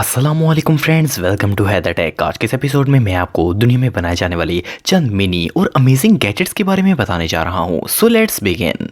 अस्सलामुअलैकुम friends, welcome to Haider tech. आज के इस एपिसोड में मैं आपको दुनिया में बनाए जाने वाली चंद मिनी और अमेजिंग गैजेट्स के बारे में बताने जा रहा हूँ। So let's begin.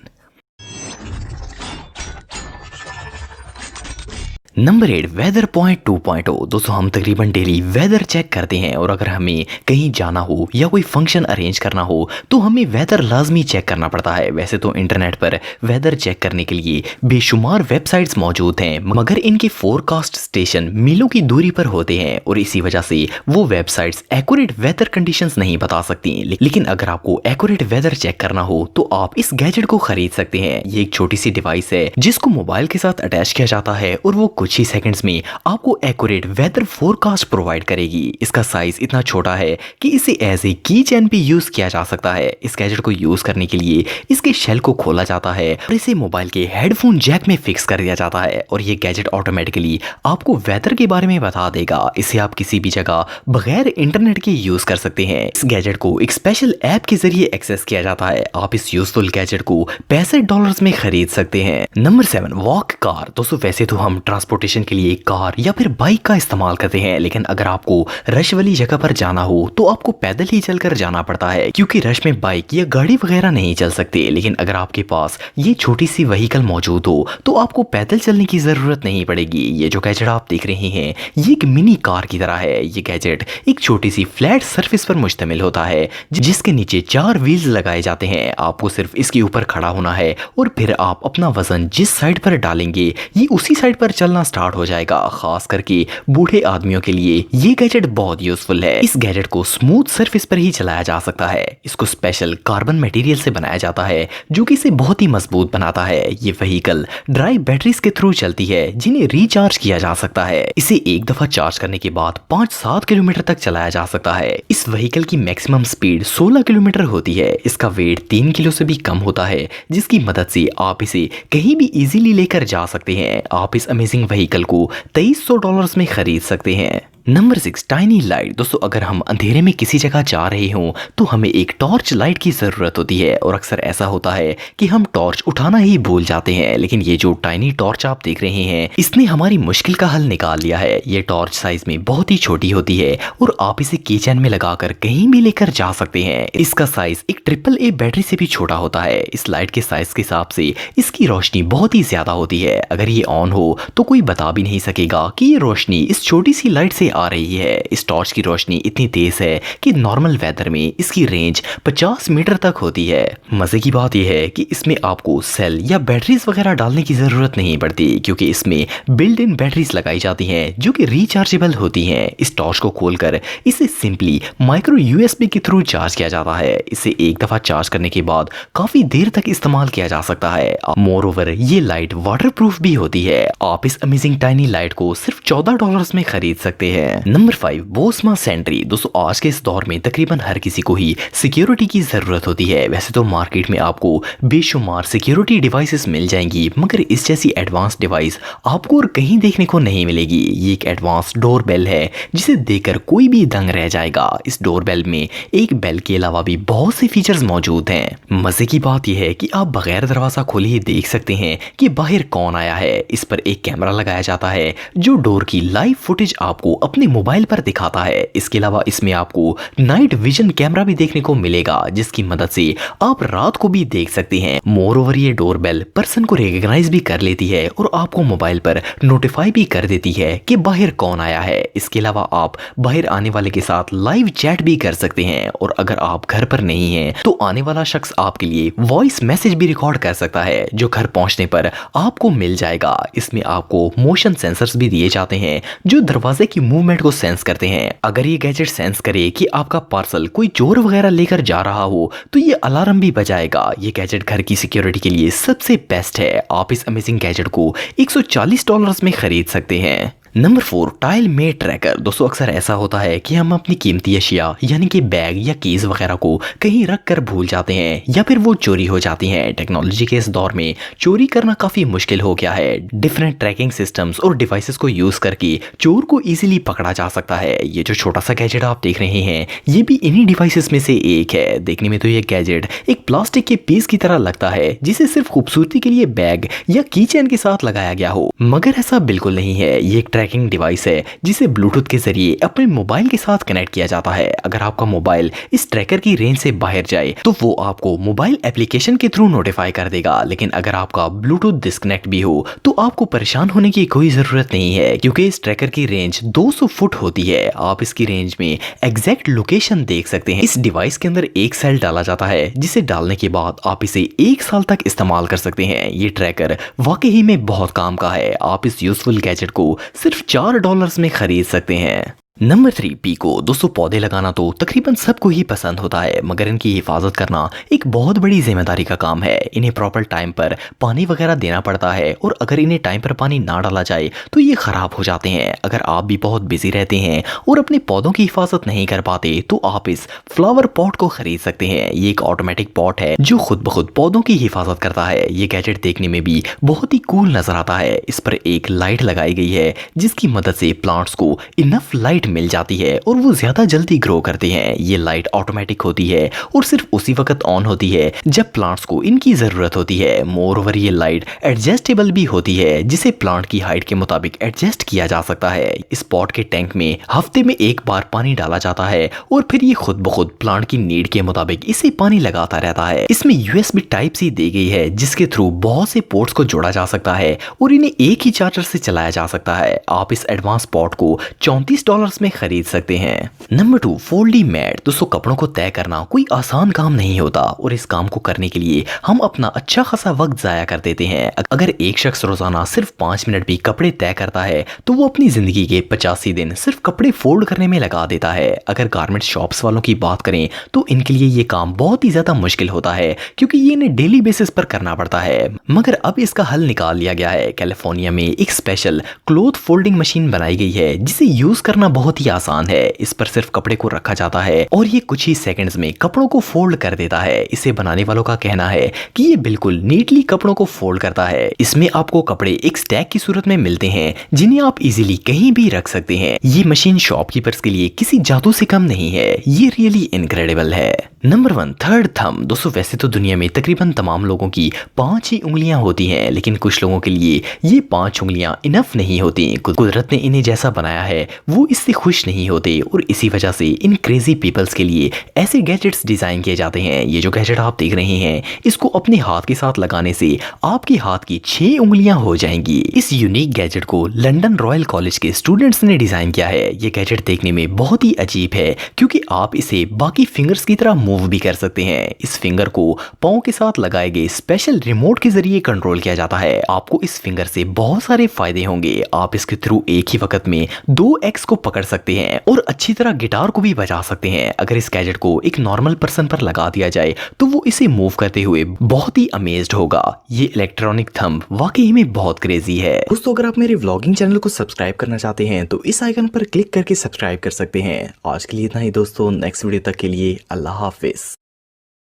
Number 8, weather point 2.0। दोस्तों, हम तकरीबन डेली वेदर चेक करते हैं और अगर हमें कहीं जाना हो या कोई फंक्शन अरेंज करना हो तो हमें वेदर लाजमी चेक करना पड़ता है। वैसे तो इंटरनेट पर वेदर चेक करने के लिए बेशुमार वेबसाइट्स मौजूद हैं, मगर इनके फोरकास्ट स्टेशन मीलों की दूरी पर होते हैं और इसी वजह से वो वेबसाइट्स एक्यूरेट वेदर कंडीशंस नहीं बता सकती। लेकिन अगर आपको एक्यूरेट वेदर चेक करना हो तो आप इस गैजेट को खरीद सकते हैं। ये एक छोटी सी डिवाइस है जिसको मोबाइल के साथ अटैच किया जाता है और वो कुछ ही सेकंड्स में आपको एक्यूरेट वेदर फोरकास्ट प्रोवाइड करेगी। इसका साइज इतना छोटा है कि इसे एज ए की चैन भी यूज किया जा सकता है। इस गैजेट को यूज करने के लिए इसके शेल को खोला जाता है और इसे मोबाइल के हेडफोन जैक में फिक्स कर दिया जाता है और ये गैजेट ऑटोमेटिकली आपको वेदर के बारे में बता देगा। इसे आप किसी भी जगह बगैर इंटरनेट के यूज कर सकते हैं। इस गैजेट को एक स्पेशल ऐप के जरिए एक्सेस किया जाता है। आप इस यूजफुल गैजेट को $65 में खरीद सकते हैं। Number 7, walk car. दोस्तों, वैसे तो हम ट्रांसपोर्टेशन के लिए कार या फिर बाइक का इस्तेमाल करते हैं, लेकिन अगर आपको रश वाली जगह पर जाना हो तो आपको पैदल ही चलकर जाना पड़ता है क्योंकि रश में बाइक या गाड़ी वगैरह नहीं चल सकते। लेकिन अगर आपके पास ये छोटी सी व्हीकल मौजूद हो तो आपको पैदल चलने की जरूरत नहीं पड़ेगी। ये जो गैजेट आप देख रहे हैं ये एक मिनी कार की तरह है। ये गैजेट एक छोटी सी फ्लैट सरफेस पर मुश्तमिल होता है जिसके नीचे 4 व्हील्स लगाए जाते हैं। आपको सिर्फ इसके ऊपर खड़ा होना है और फिर आप अपना वजन जिस साइड पर डालेंगे ये उसी साइड पर चलना स्टार्ट हो जाएगा। खास करके बूढ़े आदमियों के लिए ये गैजेट बहुत यूजफुल है। इस गैजेट को स्मूथ सरफेस पर ही चलाया जा सकता है। इसको स्पेशल कार्बन मटेरियल से बनाया जाता है जो कि इसे बहुत ही मजबूत बनाता है। ये व्हीकल ड्राई बैटरीज के थ्रू चलती है जिन्हें रिचार्ज किया जा सकता है। इसे एक दफा चार्ज करने के बाद 5-7 किलोमीटर तक चलाया जा सकता है। इस व्हीकल की मैक्सिमम स्पीड 16 किलोमीटर होती है। इसका वेट 3 किलो से भी कम होता है जिसकी मदद से आप इसे कहीं भी इजीली लेकर जा सकते हैं। आप इस अमेजिंग व्हीकल को $2300 में खरीद सकते हैं। Number 6, tiny light. दोस्तों, अगर हम अंधेरे में किसी जगह जा रहे हों तो हमें एक टॉर्च लाइट की जरूरत होती है और अक्सर ऐसा होता है कि हम टॉर्च उठाना ही भूल जाते हैं। लेकिन ये जो टाइनी टॉर्च आप देख रहे हैं इसने हमारी मुश्किल का हल निकाल लिया है। ये टॉर्च साइज में बहुत ही छोटी होती है और आप इसे की चैन में लगाकर कहीं भी लेकर जा सकते हैं। इसका साइज एक AAA बैटरी से भी छोटा होता है। इस लाइट के साइज के हिसाब से इसकी रोशनी बहुत ही ज्यादा होती है। अगर ये ऑन हो तो कोई बता भी नहीं सकेगा कि ये रोशनी इस छोटी सी लाइट से आ रही है। इस टॉर्च की रोशनी इतनी तेज है कि नॉर्मल वेदर में इसकी रेंज 50 मीटर तक होती है। मजे की बात यह है कि इसमें आपको सेल या बैटरीज वगैरह डालने की जरूरत नहीं पड़ती क्योंकि इसमें बिल्ट इन बैटरीज लगाई जाती हैं जो कि रिचार्जेबल होती हैं। इस टॉर्च को खोलकर इसे सिंपली माइक्रो USB के थ्रू चार्ज किया जाता है। इसे एक दफा चार्ज करने के बाद काफी देर तक इस्तेमाल किया जा सकता है। मोर ओवर ये लाइट वाटरप्रूफ भी होती है। आप इस अमेजिंग टाइनी लाइट को सिर्फ $14 में खरीद सकते हैं। नंबर 5, बोस्मा सेंट्री। दोस्तों, आज के इस दौर में तकरीबन हर किसी को ही सिक्योरिटी की जरूरत होती है। वैसे तो मार्केट में आपको बेशुमार सिक्योरिटी डिवाइसेस मिल जाएंगी, मगर इस जैसी एडवांस डिवाइस आपको और कहीं देखने को नहीं मिलेगी। ये एक एडवांस डोरबेल है जिसे देखकर कोई भी दंग रह जाएगा। इस डोरबेल में एक बेल के अलावा भी बहुत से फीचर्स मौजूद हैं। मजे की बात यह है कि आप बगैर दरवाजा खोले ही देख सकते हैं कि बाहर कौन आया है। इस पर एक कैमरा लगाया जाता है जो डोर की लाइव फुटेज आपको अपने मोबाइल पर दिखाता है। इसके अलावा इसमें आपको नाइट विजन कैमरा भी देखने को मिलेगा जिसकी मदद से आप रात को भी देख सकते हैं। मोर ओवर ये डोरबेल पर्सन को रिकॉग्नाइज भी कर लेती है और आपको मोबाइल पर नोटिफाई भी कर देती है कि बाहर कौन आया है। इसके अलावा आप बाहर आने वाले के साथ लाइव चैट भी कर सकते हैं और अगर आप घर पर नहीं हैं तो आने वाला शख्स आपके लिए वॉइस मैसेज भी रिकॉर्ड कर सकता है जो घर पहुंचने पर आपको मिल जाएगा। इसमें आपको मोशन सेंसर्स भी दिए जाते हैं जो दरवाजे की मूवमेंट को सेंस करते हैं। अगर ये गैजेट सेंस करे कि आपका पार्सल कोई चोर वगैरह लेकर जा रहा हो तो ये अलार्म भी बजाएगा। ये गैजेट घर की सिक्योरिटी के लिए सबसे बेस्ट है। आप इस अमेजिंग गैजेट को $140 में खरीद सकते हैं। Number 4, tile made tracker. दोस्तों, अक्सर ऐसा होता है कि हम अपनी कीमती अशिया यानी कि बैग या कीज वगैरह को कहीं रख कर भूल जाते हैं या फिर वो चोरी हो जाती हैं। टेक्नोलॉजी के इस दौर में चोरी करना काफी मुश्किल हो गया है। डिफरेंट ट्रैकिंग सिस्टम्स और डिवाइसेस को यूज करके चोर को इजीली पकड़ा जा सकता है। ये जो छोटा सा गैजेट आप देख रहे हैं ये भी इन्हीं डिवाइसेस में से एक है। देखने में तो ये गैजेट एक प्लास्टिक के पीस की तरह लगता है जिसे सिर्फ खूबसूरती के लिए बैग या की चेन के साथ लगाया गया हो, मगर ऐसा बिल्कुल नहीं है। ये एक ट्रैकिंग डिवाइस है जिसे ब्लूटूथ के जरिए अपने मोबाइल के साथ कनेक्ट किया जाता है। अगर आपका मोबाइल इस ट्रैकर की रेंज से बाहर जाए तो वो आपको मोबाइल एप्लीकेशन के थ्रू नोटिफाई कर देगा। लेकिन अगर आपका ब्लूटूथ डिस्कनेक्ट भी हो तो आपको परेशान होने की कोई जरूरत नहीं है, क्योंकि इस ट्रैकर की रेंज 200 फुट होती है। आप इसकी रेंज में एग्जैक्ट लोकेशन देख सकते हैं। इस डिवाइस के अंदर एक सेल डाला जाता है जिसे डालने के बाद आप इसे 1 साल तक इस्तेमाल कर सकते हैं। ये ट्रैकर वाकई में बहुत काम का है। आप इस यूजफुल गैजेट को सिर्फ $4 में खरीद सकते हैं। Number 3, Pico. दोस्तों, पौधे लगाना तो तकरीबन सबको ही पसंद होता है, मगर इनकी हिफाजत करना एक बहुत बड़ी जिम्मेदारी का काम है। इन्हें प्रॉपर टाइम पर पानी वगैरह देना पड़ता है, और अगर इन्हें टाइम पर पानी ना डाला जाए तो ये खराब हो जाते हैं। अगर आप भी बहुत बिजी रहते हैं और अपने पौधों की हिफाजत नहीं कर पाते तो आप इस फ्लावर पॉट को खरीद सकते हैं। ये एक ऑटोमेटिक पॉट है जो खुद ब खुद पौधों की हिफाजत करता है। ये गैजेट देखने में भी बहुत ही कूल नजर आता है। इस पर एक लाइट लगाई गई है जिसकी मदद से प्लांट्स को इनफ लाइट मिल जाती है और वो ज्यादा जल्दी ग्रो करते हैं। ये लाइट ऑटोमेटिक होती है और सिर्फ उसी वक्त ऑन होती है जब प्लांट्स को इनकी जरूरत होती है। मोर ओवर ये लाइट एडजस्टेबल भी होती है जिसे प्लांट की हाइट के मुताबिक एडजस्ट किया जा सकता है। इस पॉट के टैंक में हफ्ते में एक बार पानी डाला जाता है और फिर ये खुद ब खुद प्लांट की नीड के मुताबिक इसे पानी लगाता रहता है। इसमें USB टाइप सी दी गई है जिसके थ्रू बहुत से पोर्ट्स को जोड़ा जा सकता है और इन्हें एक ही चार्जर से चलाया जा सकता है। आप इस एडवांस पॉट को $34 में खरीद सकते हैं। Number 2, foldy mat. दोस्तों, कपड़ों को तय करना कोई आसान काम नहीं होता और इस काम को करने के लिए हम अपना अच्छा खासा वक्त जाया कर देते हैं। अगर एक शख्स रोजाना सिर्फ 5 मिनट भी कपड़े तय करता है तो वो अपनी जिंदगी के 85 दिन सिर्फ कपड़े फोल्ड करने में लगा देता है। अगर गारमेंट शॉप्स वालों की बात करें तो इनके लिए ये काम बहुत ही ज्यादा मुश्किल होता है, क्योंकि ये इन्हें डेली बेसिस पर करना पड़ता है। मगर अब इसका हल निकाल लिया गया है। कैलिफोर्निया में एक स्पेशल क्लोथ फोल्डिंग मशीन बनाई गई है जिसे यूज करना बहुत ही आसान है। इस पर सिर्फ कपड़े को रखा जाता है और ये कुछ ही सेकंड्स में कपड़ों को फोल्ड कर देता है। इसे बनाने वालों का कहना है कि ये बिल्कुल नीटली कपड़ों को फोल्ड करता है। इसमें आपको कपड़े एक स्टैक की सूरत में मिलते हैं जिन्हें आप इजीली कहीं भी रख सकते हैं। ये मशीन शॉपकीपर्स के लिए किसी जादू से कम नहीं है। ये रियली इनक्रेडिबल है। Number 1, third thumb. दोस्तों, वैसे तो दुनिया में तकरीबन तमाम लोगों की 5 ही उंगलियां होती हैं, लेकिन कुछ लोगों के लिए ये 5 उंगलियां इनफ नहीं होती। कुदरत ने इन्हें जैसा बनाया है वो इससे खुश नहीं होते और इसी वजह से इन क्रेजी पीपल्स के लिए ऐसे गैजेट्स डिजाइन किए जाते हैं। ये जो गैजेट आप देख रहे हैं इसको अपने हाथ के साथ लगाने से आपके हाथ की 6 उंगलियां हो जाएंगी। इस यूनिक गैजेट को लंदन रॉयल कॉलेज के स्टूडेंट्स ने डिजाइन किया है। ये गैजेट देखने में बहुत ही अजीब है क्योंकि आप इसे बाकी फिंगर्स की तरह मूव भी कर सकते हैं। इस फिंगर को पांव के साथ लगाए गए स्पेशल रिमोट के जरिए कंट्रोल किया जाता है। आपको इस फिंगर से बहुत सारे फायदे होंगे। आप इसके थ्रू एक ही वक्त में 2 एक्स को पकड़ सकते हैं और अच्छी तरह गिटार को भी बजा सकते हैं। अगर इस गैजेट को एक नॉर्मल पर्सन पर लगा दिया जाए तो वो इसे मूव करते हुए बहुत ही अमेज्ड होगा। ये इलेक्ट्रॉनिक थंब वाकई में बहुत क्रेजी है। दोस्तों, अगर आप मेरे व्लॉगिंग चैनल को सब्सक्राइब करना चाहते हैं तो इस आइकन पर क्लिक करके सब्सक्राइब कर सकते हैं। आज के लिए इतना ही दोस्तों, नेक्स्ट वीडियो तक के लिए अल्लाह हाफिज।